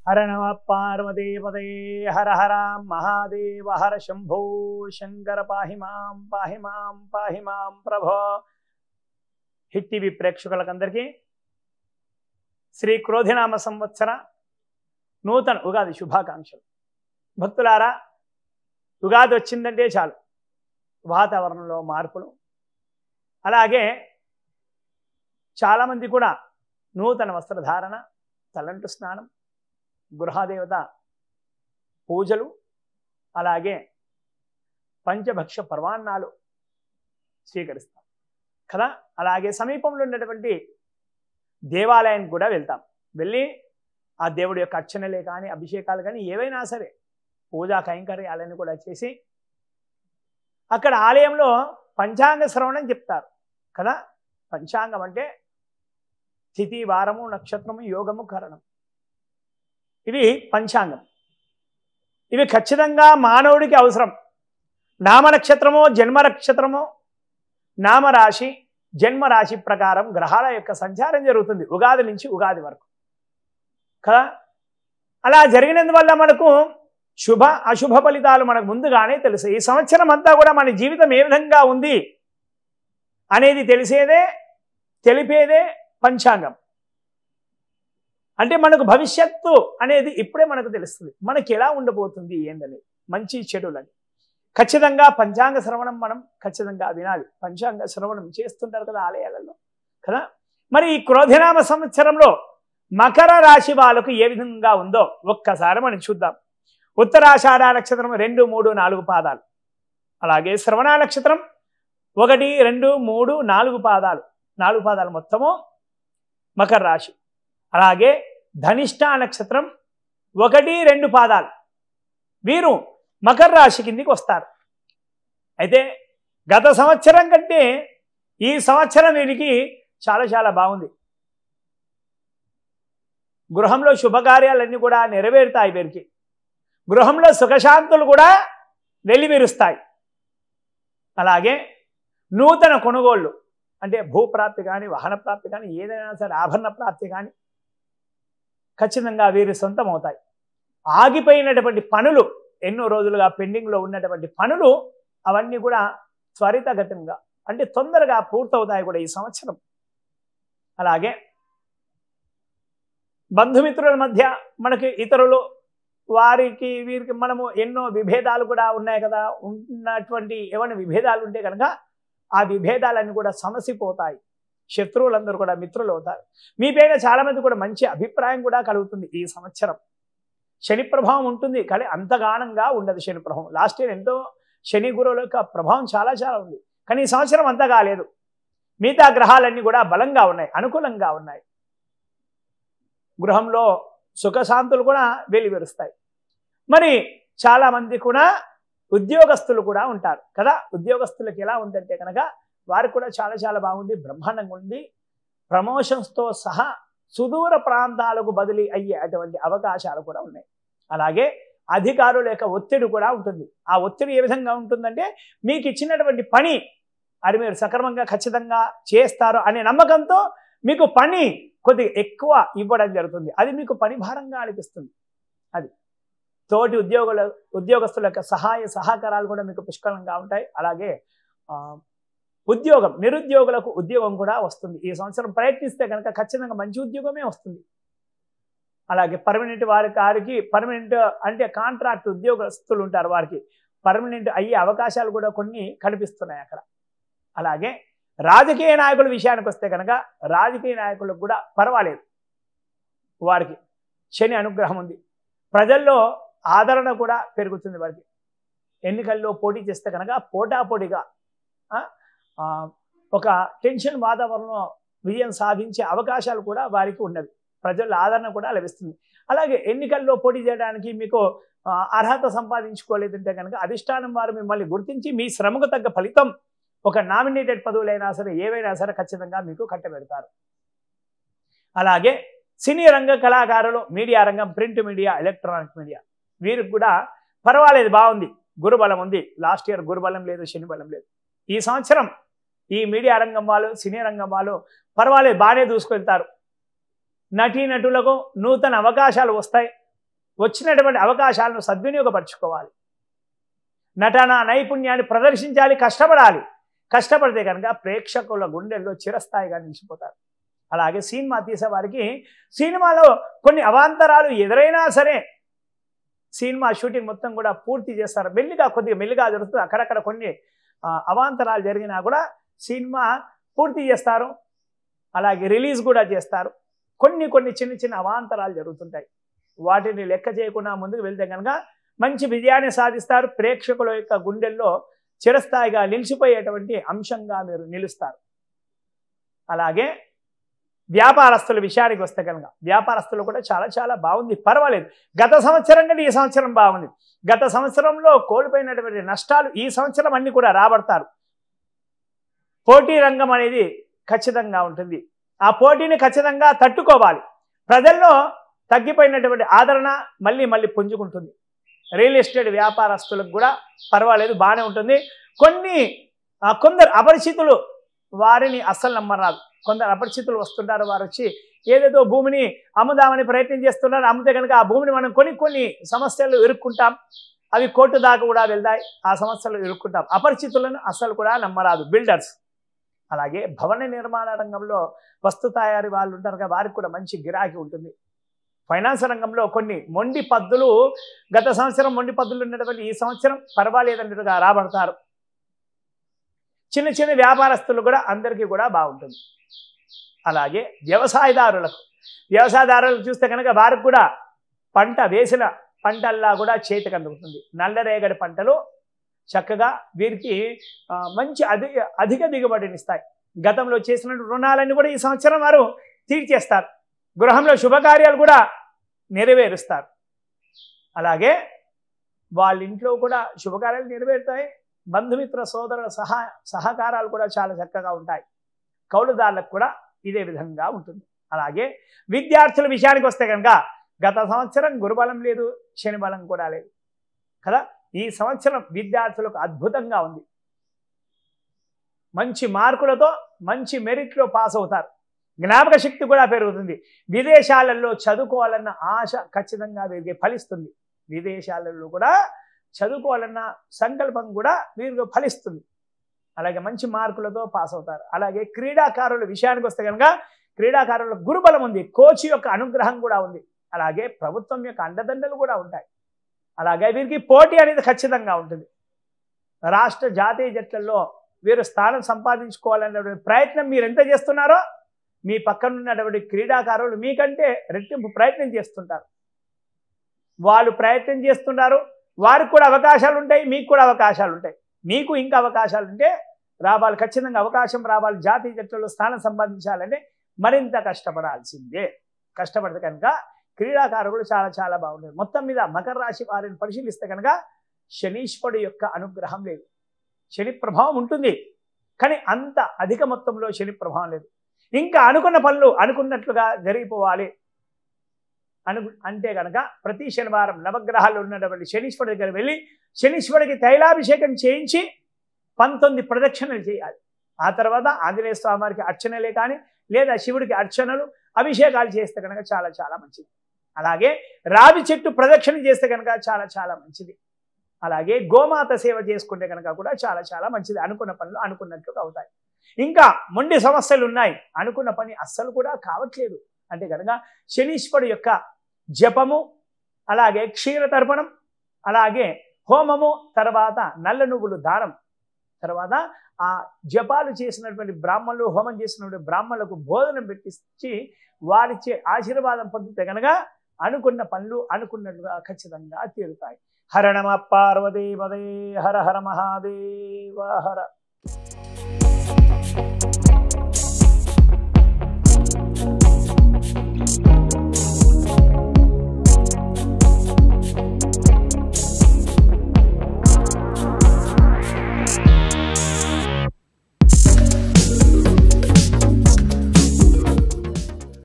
हर नमः पार्वतीपतये हर हर महादेव हर शंभो शंकर पाहि मां प्रभो। హిట్ టీవీ ప్రేక్షకులకందరికీ శ్రీ క్రోధినామ సంవత్సర నూతన ఉగాది శుభాకాంక్షలు. భక్తులారా, ఉగాది వచ్చిందంటే చాలు వాతావరణంలో మార్పులు, అలాగే చాలామంది కూడా నూతన వస్త్రధారణ, తలంటు స్నానం, గృహదేవత పూజలు, అలాగే పంచభక్ష పర్వాన్నాలు స్వీకరిస్తాం కదా. అలాగే సమీపంలో ఉన్నటువంటి దేవాలయానికి కూడా వెళ్తాం. వెళ్ళి ఆ దేవుడి యొక్క అర్చనలే కానీ, అభిషేకాలు కానీ ఏవైనా సరే పూజా కైంకర్యాలను కూడా చేసి అక్కడ ఆలయంలో పంచాంగ శ్రవణం చెప్తారు కదా. పంచాంగం అంటే తిథి, వారము, నక్షత్రము, యోగము, కరణం, ఇవి పంచాంగం. ఇవి ఖచ్చితంగా మానవుడికి అవసరం. నామ నక్షత్రమో, జన్మ నక్షత్రమో, నామరాశి, జన్మరాశి ప్రకారం గ్రహాల యొక్క సంచారం జరుగుతుంది ఉగాది నుంచి ఉగాది వరకు కదా. అలా జరిగినందువల్ల మనకు శుభ అశుభ ఫలితాలు మనకు ముందుగానే తెలుసు. ఈ సంవత్సరం అంతా కూడా మన జీవితం ఏ విధంగా ఉంది అనేది తెలిపేదే పంచాంగం. అంటే మనకు భవిష్యత్తు అనేది ఇప్పుడే మనకు తెలుస్తుంది, మనకి ఎలా ఉండబోతుంది ఏంటనేది, మంచి చెడులని. ఖచ్చితంగా పంచాంగ శ్రవణం మనం ఖచ్చితంగా వినాలి. పంచాంగ శ్రవణం చేస్తుంటారు కదా ఆలయాలలో కదా. మరి ఈ క్రోధినామ సంవత్సరంలో మకర రాశి వాళ్ళకు ఏ విధంగా ఉందో ఒక్కసారి మనం చూద్దాం. ఉత్తరాషాఢ నక్షత్రం 2, 3, 4 పాదాలు, అలాగే శ్రవణ నక్షత్రం 1, 2, 3, 4 పాదాలు, 4 పాదాలు మొత్తము మకర రాశి. అలాగే ధనిష్ట నక్షత్రం 1, 2 పాదాలు, వీరు మకర రాశి కిందికి వస్తారు. అయితే గత సంవత్సరం కంటే ఈ సంవత్సరం వీరికి చాలా చాలా బాగుంది. గృహంలో శుభకార్యాలన్నీ కూడా నెరవేరుతాయి. వీరికి గృహంలో సుఖశాంతులు కూడా వెల్లివిరుస్తాయి. అలాగే నూతన కొనుగోళ్ళు అంటే భూప్రాప్తి కానీ, వాహన ప్రాప్తి కానీ, ఏదైనా సరే ఆభరణ ప్రాప్తి కానీ ఖచ్చితంగా వీరి సొంతం అవుతాయి. ఆగిపోయినటువంటి పనులు, ఎన్నో రోజులుగా పెండింగ్లో ఉన్నటువంటి పనులు అవన్నీ కూడా త్వరితగతంగా అంటే తొందరగా పూర్తవుతాయి కూడా ఈ సంవత్సరం. అలాగే బంధుమిత్రుల మధ్య మనకి ఇతరులు వారికి వీరికి మనము ఎన్నో విభేదాలు కూడా ఉన్నాయి కదా. ఉన్నటువంటి ఏమైనా విభేదాలు ఉంటే కనుక ఆ విభేదాలన్నీ కూడా సమసిపోతాయి. శత్రువులందరూ కూడా మిత్రులు అవుతారు. మీ పైన చాలామంది కూడా మంచి అభిప్రాయం కూడా కలుగుతుంది ఈ సంవత్సరం. శని ప్రభావం ఉంటుంది కానీ అంతగానంగా ఉండదు శని ప్రభావం. లాస్ట్ ఇయర్ ఎంతో శని గురువుల యొక్క ప్రభావం చాలా చాలా ఉంది, కానీ ఈ సంవత్సరం అంతగా లేదు. మిగతా గ్రహాలన్నీ కూడా బలంగా ఉన్నాయి, అనుకూలంగా ఉన్నాయి. గృహంలో సుఖశాంతులు కూడా వెలువరుస్తాయి. మరి చాలామంది కూడా ఉద్యోగస్తులు కూడా ఉంటారు కదా. ఉద్యోగస్తులకు ఎలా ఉందంటే కనుక వారికి కూడా చాలా చాలా బాగుంది, బ్రహ్మాండంగా ఉంది. ప్రమోషన్స్తో సహా సుదూర ప్రాంతాలకు బదిలీ అయ్యే అటువంటి అవకాశాలు కూడా ఉన్నాయి. అలాగే అధికారుల యొక్క ఒత్తిడి కూడా ఉంటుంది. ఆ ఒత్తిడి ఏ విధంగా ఉంటుందంటే మీకు ఇచ్చినటువంటి పని అది మీరు సక్రమంగా ఖచ్చితంగా చేస్తారు అనే నమ్మకంతో మీకు పని కొద్దిగా ఎక్కువ ఇవ్వడం జరుగుతుంది. అది మీకు పని భారంగా అనిపిస్తుంది. అది తోటి ఉద్యోగస్తుల యొక్క సహాయ సహకారాలు కూడా మీకు పుష్కలంగా ఉంటాయి. అలాగే నిరుద్యోగులకు ఉద్యోగం కూడా వస్తుంది. ఈ సంవత్సరం ప్రయత్నిస్తే కనుక ఖచ్చితంగా మంచి ఉద్యోగమే వస్తుంది. అలాగే పర్మనెంట్ వారికి పర్మనెంట్ అంటే కాంట్రాక్ట్ ఉద్యోగస్తులు ఉంటారు, వారికి పర్మనెంట్ అయ్యే అవకాశాలు కూడా కొన్ని కనిపిస్తున్నాయి అక్కడ. అలాగే రాజకీయ నాయకుల విషయానికి వస్తే కనుక రాజకీయ నాయకులకు కూడా పర్వాలేదు, వారికి శని అనుగ్రహం ఉంది. ప్రజల్లో ఆదరణ కూడా పెరుగుతుంది వారికి. ఎన్నికల్లో పోటీ చేస్తే కనుక పోటాపోటీగా ఒక టెన్షన్ వాతావరణంలో విజయం సాధించే అవకాశాలు కూడా వారికి ఉన్నవి. ప్రజల ఆదరణ కూడా లభిస్తుంది. అలాగే ఎన్నికల్లో పోటీ చేయడానికి మీకు అర్హత సంపాదించుకోలేదంటే కనుక అధిష్టానం వారు మిమ్మల్ని గుర్తించి మీ శ్రమకు తగ్గ ఫలితం ఒక నామినేటెడ్ పదవులైనా సరే ఏవైనా సరే ఖచ్చితంగా మీకు కట్టబెడతారు. అలాగే సినీ రంగ కళాకారులు, మీడియా రంగం, ప్రింట్ మీడియా, ఎలక్ట్రానిక్ మీడియా, వీరికి కూడా పర్వాలేదు, బాగుంది. గురుబలం ఉంది. లాస్ట్ ఇయర్ గురుబలం లేదు, శని బలం లేదు. ఈ సంవత్సరం ఈ మీడియా రంగం వాళ్ళు, సినీ రంగం వాళ్ళు పర్వాలేదు, బాగానే దూసుకెళ్తారు. నటీనటులకు నూతన అవకాశాలు వస్తాయి. వచ్చినటువంటి అవకాశాలను సద్వినియోగపరచుకోవాలి. నటన నైపుణ్యాన్ని ప్రదర్శించాలి, కష్టపడాలి. కష్టపడితే కనుక ప్రేక్షకుల గుండెల్లో చిరస్థాయిగా నిలిచిపోతారు. అలాగే సినిమా తీసేవారికి సినిమాలో కొన్ని అవాంతరాలు ఎదురైనా సరే సినిమా షూటింగ్ మొత్తం కూడా పూర్తి చేస్తారు. కొద్దిగా మెల్లిగా జరుగుతుంది. అక్కడక్కడ కొన్ని అవాంతరాలు జరిగినా కూడా సినిమా పూర్తి చేస్తారు. అలాగే రిలీజ్ కూడా చేస్తారు. కొన్ని చిన్న చిన్న అవాంతరాలు జరుగుతుంటాయి. వాటిని లెక్క చేయకుండా ముందుకు వెళ్తే కనుక మంచి విజయాన్ని సాధిస్తారు. ప్రేక్షకుల యొక్క గుండెల్లో చిరస్థాయిగా నిలిచిపోయేటువంటి అంశంగా మీరు నిలుస్తారు. అలాగే వ్యాపారస్తుల విషయానికి వస్తే కనుక వ్యాపారస్తులు కూడా చాలా చాలా బాగుంది, పర్వాలేదు. గత సంవత్సరం కంటే ఈ సంవత్సరం బాగుంది. గత సంవత్సరంలో కోల్పోయినటువంటి నష్టాలు ఈ సంవత్సరం అన్ని కూడా రాబడతారు. పోటీ రంగం అనేది ఖచ్చితంగా ఉంటుంది. ఆ పోటీని ఖచ్చితంగా తట్టుకోవాలి. ప్రజల్లో తగ్గిపోయినటువంటి ఆదరణ మళ్ళీ పుంజుకుంటుంది. రియల్ ఎస్టేట్ వ్యాపారస్తులకు కూడా పర్వాలేదు, బాగానే ఉంటుంది. కొందరు అపరిచితులు వారిని అస్సలు నమ్మరాదు. కొందరు అపరిచితులు వస్తుంటారు. వారు వచ్చి ఏదేదో భూమిని అమ్ముదామని ప్రయత్నం చేస్తున్నారు. అమ్మితే కనుక ఆ భూమిని మనం కొన్ని సమస్యలు ఇరుక్కుంటాం. అవి కోర్టు దాకా కూడా వెళ్తాయి. ఆ సమస్యలు ఇరుక్కుంటాం. అపరిచితులను అస్సలు కూడా నమ్మరాదు బిల్డర్స్. అలాగే భవన నిర్మాణ రంగంలో వస్తు తయారీ వాళ్ళు ఉంటారు కదా, వారికి కూడా మంచి గిరాకీ ఉంటుంది. ఫైనాన్స్ రంగంలో కొన్ని మొండి పద్దులు, గత సంవత్సరం మొండి పద్దులు ఉన్నటువంటి ఈ సంవత్సరం పర్వాలేదన్నట్టుగా రాబడతారు. చిన్న వ్యాపారస్తులు కూడా అందరికీ కూడా బాగుంటుంది. అలాగే వ్యవసాయదారులకు చూస్తే కనుక వారికి కూడా పంట వేసిన పంటల్లా కూడా చేతికి అందుతుంది. నల్లరేగడి పంటలు చక్కగా వీరికి మంచి అధిక దిగుబడినిస్తాయి. గతంలో చేసిన రుణాలన్నీ కూడా ఈ సంవత్సరం వారు తీర్చేస్తారు. గృహంలో శుభకార్యాలు కూడా నెరవేరుస్తారు. అలాగే వాళ్ళ ఇంట్లో కూడా శుభకార్యాలు నెరవేరుతాయి. బంధుమిత్ర సోదరుల సహకారాలు కూడా చాలా చక్కగా ఉంటాయి. కౌలుదారులకు కూడా ఇదే విధంగా ఉంటుంది. అలాగే విద్యార్థుల విషయానికి వస్తే కనుక గత సంవత్సరం గురుబలం లేదు, శని బలం కూడా లేదు కదా. ఈ సంవత్సరం విద్యార్థులకు అద్భుతంగా ఉంది. మంచి మార్కులతో మంచి మెరిట్లో పాస్ అవుతారు. జ్ఞాపక శక్తి కూడా పెరుగుతుంది. విదేశాలలో చదువుకోవాలన్న ఆశ ఖచ్చితంగా వీరికి ఫలిస్తుంది. విదేశాలలో కూడా చదువుకోవాలన్న సంకల్పం కూడా వీరికి ఫలిస్తుంది. అలాగే మంచి మార్కులతో పాస్ అవుతారు. అలాగే క్రీడాకారుల విషయానికి వస్తే కనుక క్రీడాకారుల గురుబలం ఉంది. కోచ్ యొక్క అనుగ్రహం కూడా ఉంది. అలాగే ప్రభుత్వం యొక్క అండదండలు కూడా ఉంటాయి. అలాగే వీరికి పోటీ అనేది ఖచ్చితంగా ఉంటుంది. రాష్ట్ర జాతీయ జట్లలో వీరు స్థానం సంపాదించుకోవాలనేటువంటి ప్రయత్నం మీరు ఎంత చేస్తున్నారో మీ పక్కన ఉన్నటువంటి క్రీడాకారులు మీకంటే రెట్టింపు ప్రయత్నం చేస్తుంటారు. వాళ్ళు ప్రయత్నం చేస్తున్నారు. వారికి కూడా అవకాశాలు ఉంటాయి, మీకు కూడా అవకాశాలు ఉంటాయి. మీకు ఇంకా అవకాశాలు ఉంటే రావాలి, ఖచ్చితంగా అవకాశం రావాలి. జాతీయ జట్లలో స్థానం సంపాదించాలంటే మరింత కష్టపడాల్సిందే. కష్టపడితే కనుక క్రీడాకారులు చాలా చాలా బాగుంటుంది. మొత్తం మీద మకర రాశి వారిని పరిశీలిస్తే కనుక శనీశ్వరుడు యొక్క అనుగ్రహం లేదు. శని ప్రభావం ఉంటుంది, కానీ అంత అధిక మొత్తంలో శని ప్రభావం లేదు. ఇంకా అనుకున్న పనులు అనుకున్నట్లుగా జరిగిపోవాలి అంటే కనుక ప్రతి శనివారం నవగ్రహాలు ఉన్నటువంటి శనీశ్వరుడి దగ్గర వెళ్ళి శనీశ్వరుడికి తైలాభిషేకం చేయించి 19 ప్రదక్షిణలు చేయాలి. ఆ తర్వాత ఆంజనేయ స్వామి వారికి అర్చనలే కానీ లేదా శివుడికి అర్చనలు అభిషేకాలు చేస్తే కనుక చాలా చాలా మంచిది. అలాగే రావి చెట్టు ప్రదక్షిణ చేస్తే కనుక చాలా చాలా మంచిది. అలాగే గోమాత సేవ చేసుకుంటే కనుక కూడా చాలా చాలా మంచిది. అనుకున్న పనులు అనుకున్నట్లుగా అవుతాయి. ఇంకా మొండి సమస్యలు ఉన్నాయి, అనుకున్న పని అస్సలు కూడా కావట్లేదు అంటే కనుక శనీశ్వరుడు యొక్క జపము, అలాగే క్షీరతర్పణం, అలాగే హోమము, తర్వాత నల్ల నువ్వులు దానం, తర్వాత ఆ జపాలు చేసినటువంటి బ్రాహ్మణులు, హోమం చేసినటువంటి బ్రాహ్మణులకు భోజనం పెట్టించి వారిచ్చే ఆశీర్వాదం పొందితే కనుక అనుకున్న పనులు అనుకున్నట్లుగా ఖచ్చితంగా తీరుతాయి. హర నమ పార్వతీపదే, హర హర మహాదేవ హర.